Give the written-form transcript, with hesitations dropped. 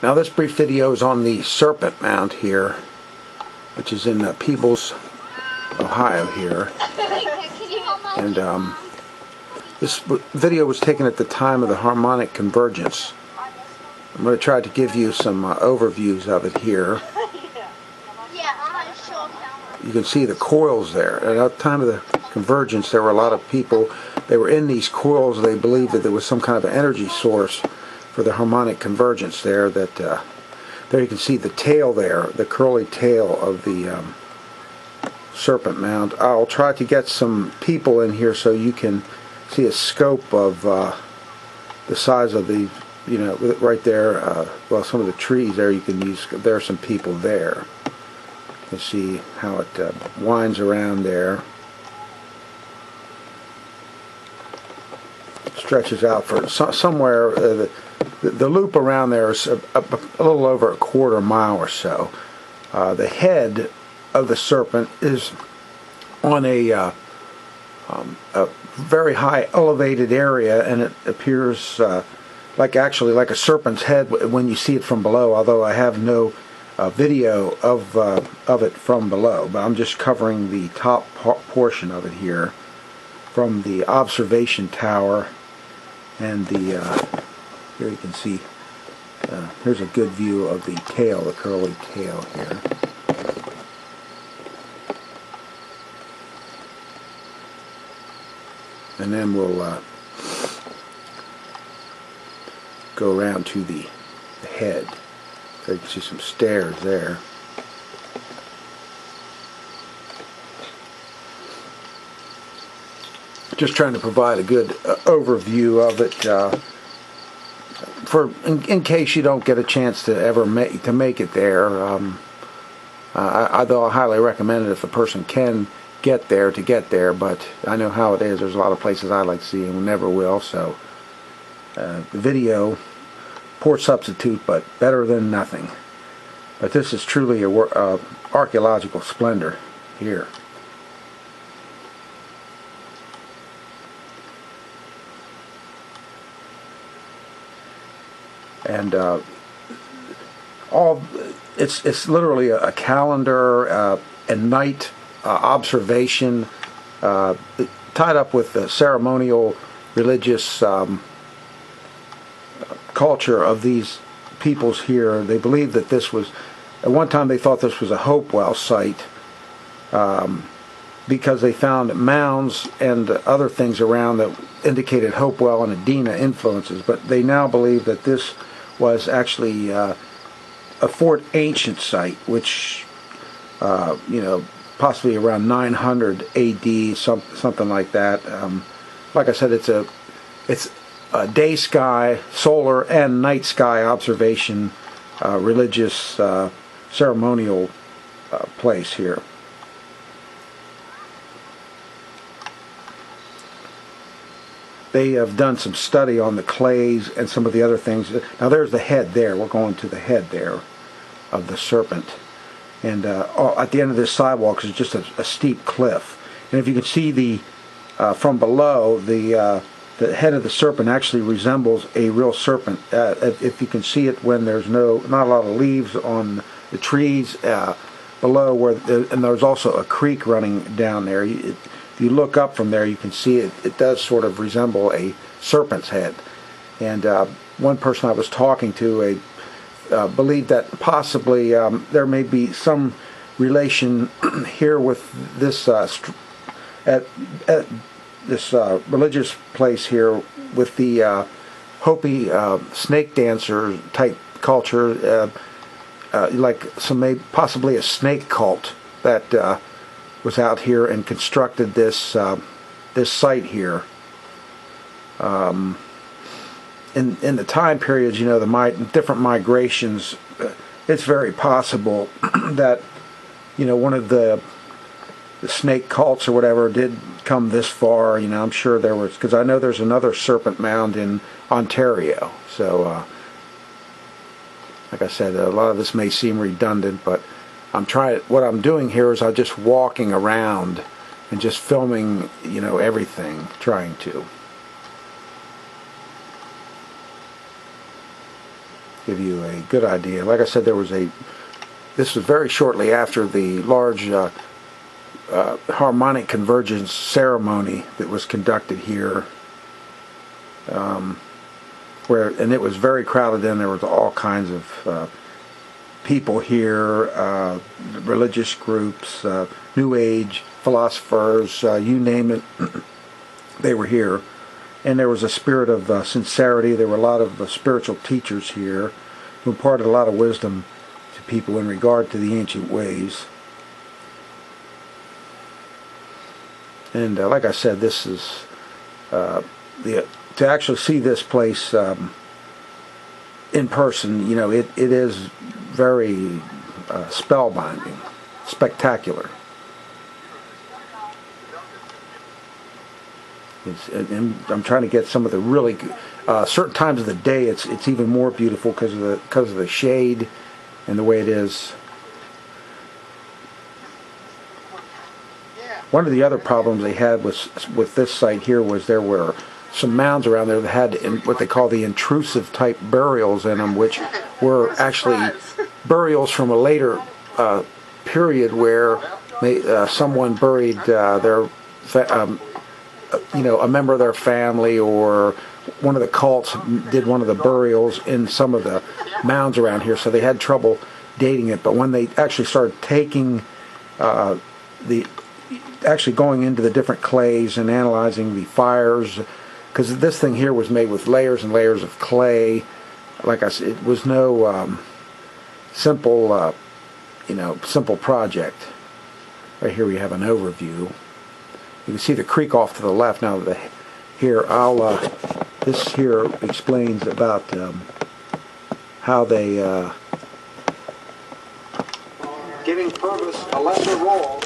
Now this brief video is on the Serpent mound here, which is in Peebles, Ohio here. And this video was taken at the time of the harmonic convergence. I'm going to try to give you some overviews of it here. You can see the coils there. At the time of the convergence, there were a lot of people. They were in these coils. They believed that there was some kind of an energy source for the harmonic convergence there. That there you can see the tail there, the curly tail of the Serpent mound. I'll try to get some people in here so you can see a scope of the size of the, you know, right there. Well, some of the trees there you can use. There are some people there. You can see how it winds around there. Stretches out for somewhere. The loop around there is a little over a quarter mile or so. The head of the serpent is on a very high elevated area, and it appears like a serpent's head when you see it from below. Although I have no video of it from below, but I'm just covering the top portion of it here from the observation tower. And the here you can see here's a good view of the tail, the curly tail here. And then we'll go around to the head. So you can see some stairs there. Just trying to provide a good overview of it, in case you don't get a chance to ever make it there. Though I highly recommend it if the person can get there, but I know how it is. There's a lot of places I like to see and never will. So the video, poor substitute, but better than nothing. But this is truly a archaeological splendor here. And it's literally a calendar and night observation tied up with the ceremonial religious culture of these peoples here. They believe that this was, at one time they thought this was a Hopewell site because they found mounds and other things around that indicated Hopewell and Adena influences, but they now believe that this was actually a Fort Ancient site, which possibly around 900 AD, something like that. Like I said, it's a day sky, solar and night sky observation, religious ceremonial place here. They have done some study on the clays and some of the other things. Now there's the head there. We're going to the head there of the serpent. And at the end of this sidewalk is just a steep cliff. And if you can see from below, the head of the serpent actually resembles a real serpent. If you can see it when there's not a lot of leaves on the trees below, and there's also a creek running down there. If you look up from there, you can see it does sort of resemble a serpent's head. And one person I was talking to believed that possibly there may be some relation here with this at this religious place here with the Hopi snake dancer type culture, like possibly a snake cult that was out here and constructed this this site here. In the time periods, the different migrations, it's very possible that one of the snake cults or whatever did come this far. I'm sure there was, because I know there's another serpent mound in Ontario. So like I said, a lot of this may seem redundant, but what I'm doing here is I'm just walking around and just filming, everything, trying to. give you a good idea. Like I said, this was very shortly after the large harmonic convergence ceremony that was conducted here, and it was very crowded in. There was all kinds of people here, religious groups, New Age philosophers, you name it, they were here. And there was a spirit of sincerity. There were a lot of spiritual teachers here who imparted a lot of wisdom to people in regard to the ancient ways. And like I said, this is to actually see this place in person. You know, it is very spellbinding, spectacular. And I'm trying to get some of the really certain times of the day. It's even more beautiful because of the shade and the way it is. One of the other problems they had with this site here was there were some mounds around there that had what they call the intrusive type burials in them, which were actually burials from a later period where someone buried a member of their family, or one of the cults did one of the burials in some of the mounds around here, so they had trouble dating it. But when they actually started taking actually going into the different clays and analyzing the fires, because this thing here was made with layers and layers of clay. Like I said, it was no simple project. Right here we have an overview. You can see the creek off to the left. Now here this here explains about how they giving purpose a lesser role.